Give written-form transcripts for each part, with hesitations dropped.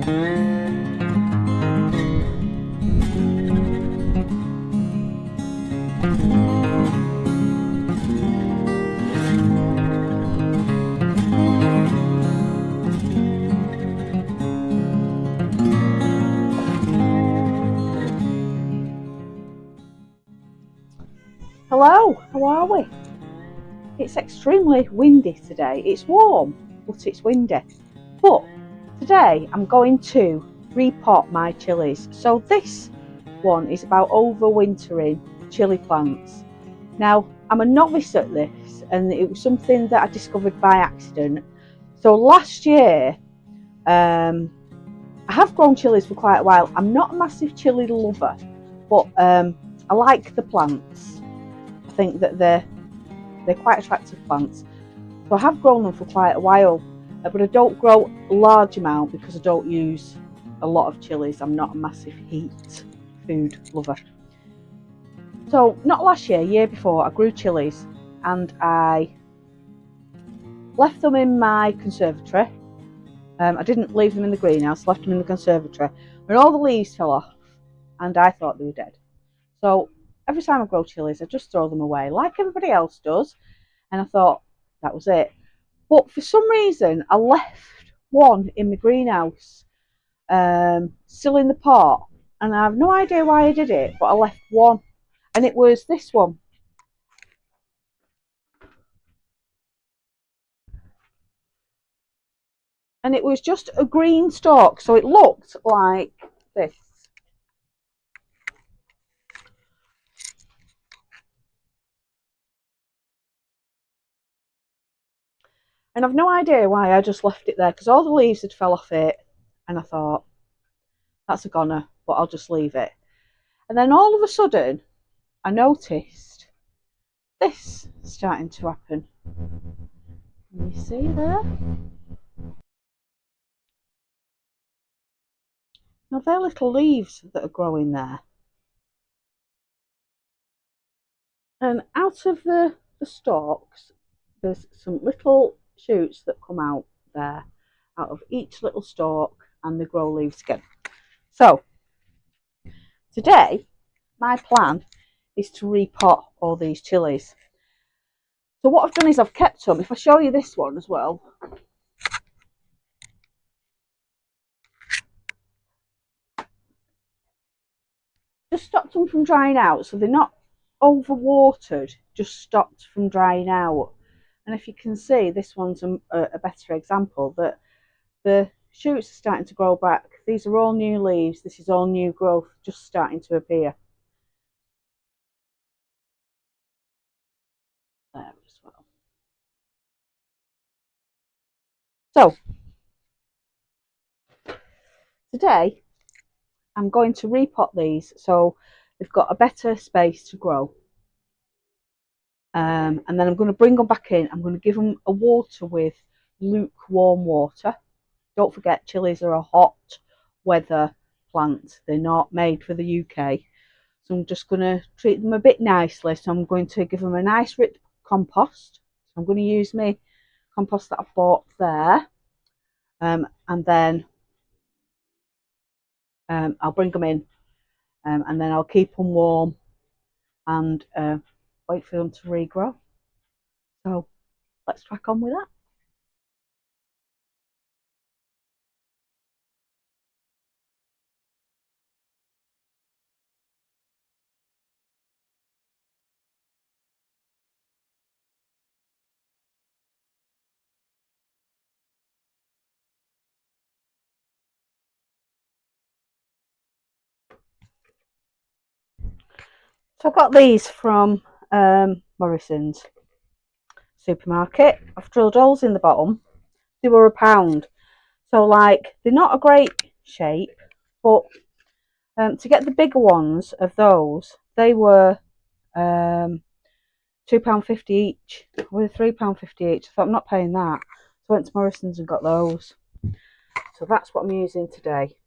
Hello, how are we? It's extremely windy today. It's warm, but it's windy. But today I'm going to repot my chilies. So this one is about overwintering chili plants. Now, I'm a novice at this, and it was something that I discovered by accident. So last year, I have grown chilies for quite a while. I'm not a massive chili lover, but I like the plants. I think that they're quite attractive plants. So I have grown them for quite a while, but I don't grow a large amount because I don't use a lot of chilies. I'm not a massive heat food lover. So not last year, year before, I grew chilies and I left them in my conservatory. I didn't leave them in the greenhouse, left them in the conservatory, and all the leaves fell off and I thought they were dead. So every time I grow chilies, I just throw them away like everybody else does. And I thought that was it. But for some reason, I left one in the greenhouse, still in the pot. And I have no idea why I did it, but I left one. And it was this one. And it was just a green stalk. So it looked like this. And I've no idea why I just left it there, because all the leaves had fell off it. And I thought, that's a goner, but I'll just leave it. And then all of a sudden, I noticed this starting to happen. Can you see there? Now they're little leaves that are growing there. And out of the stalks, there's some little shoots that come out there, out of each little stalk, and they grow leaves again. So today, my plan is to repot all these chilies. So what I've done is I've kept them. If I show you this one as well. Just stopped them from drying out, so they're not overwatered, just stopped from drying out. And if you can see, this one's a better example, that the shoots are starting to grow back. These are all new leaves. This is all new growth just starting to appear. There as well. So today I'm going to repot these so they've got a better space to grow. And then I'm going to bring them back in. I'm going to give them a water with lukewarm water. Don't forget, chilies are a hot weather plant. They're not made for the UK. So I'm just going to treat them a bit nicely. So I'm going to give them a nice rich compost. So I'm going to use my compost that I bought there. And then I'll bring them in. And then I'll keep them warm and wait for them to regrow. So let's crack on with that. So I got these from Morrison's supermarket. I've drilled holes in the bottom. They were £1. So like, they're not a great shape, but to get the bigger ones of those, they were £2.50 each, with £3.50 each. I thought, I'm not paying that. So I went to Morrison's and got those. So that's what I'm using today.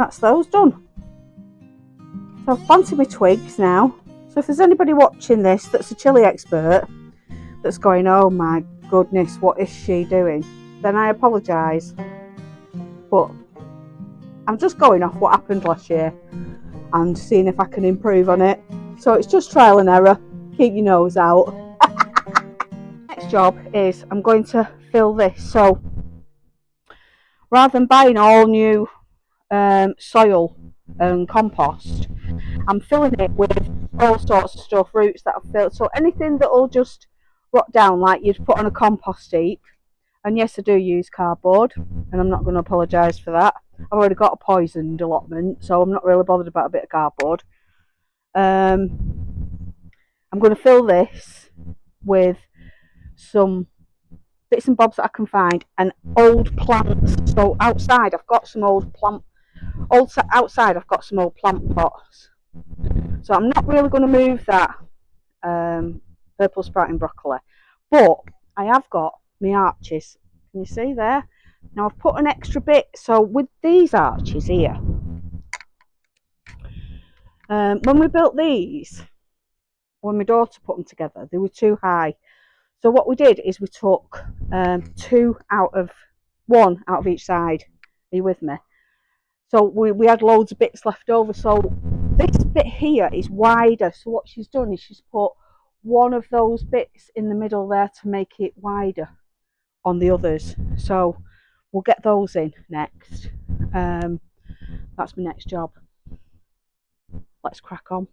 that's those done. So I've planted my twigs now. So if there's anybody watching this that's a chilli expert that's going, oh my goodness, what is she doing? Then I apologise. But I'm just going off what happened last year and seeing if I can improve on it. So it's just trial and error. Keep your nose out. Next job is I'm going to fill this. So rather than buying all new soil and compost, I'm filling it with all sorts of stuff, roots that I've filled. So anything that will just rot down like you'd put on a compost heap. And yes, I do use cardboard, and I'm not going to apologise for that. I've already got a poisoned allotment, so I'm not really bothered about a bit of cardboard. I'm going to fill this with some bits and bobs that I can find and old plants. So outside I've got some old plant. Outside I've got some old plant pots. So I'm not really going to move that purple sprouting broccoli, but I have got my arches. Can you see there? Now I've put an extra bit. So with these arches here, when we built these, when my daughter put them together, they were too high. So what we did is we took one out of each side. Are you with me? So we had loads of bits left over. So this bit here is wider. So what she's done is she's put one of those bits in the middle there to make it wider on the others. So we'll get those in next. That's my next job. Let's crack on.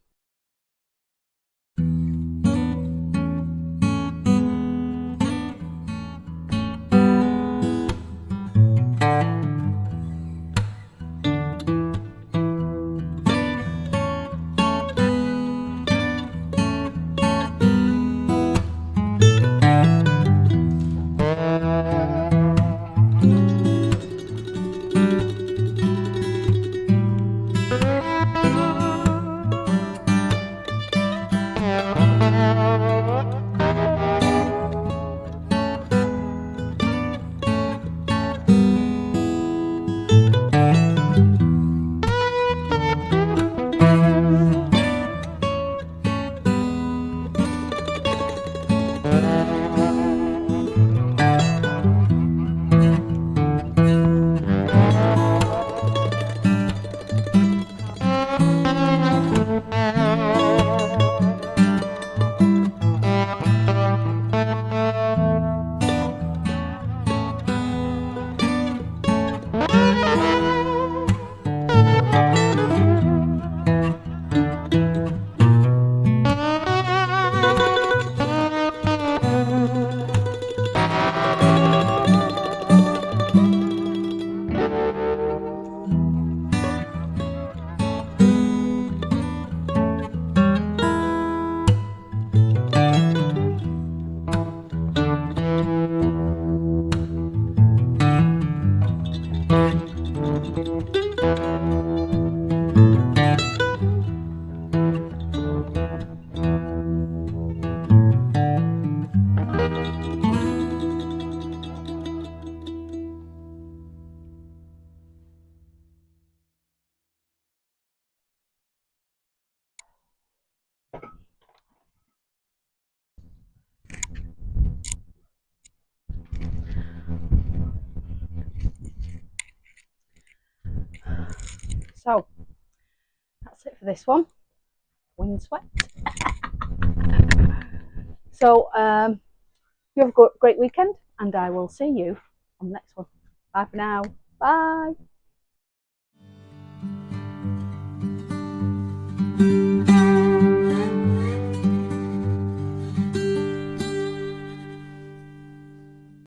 So that's it for this one. Windswept. So you have a great weekend, and I will see you on the next one. Bye for now. Bye.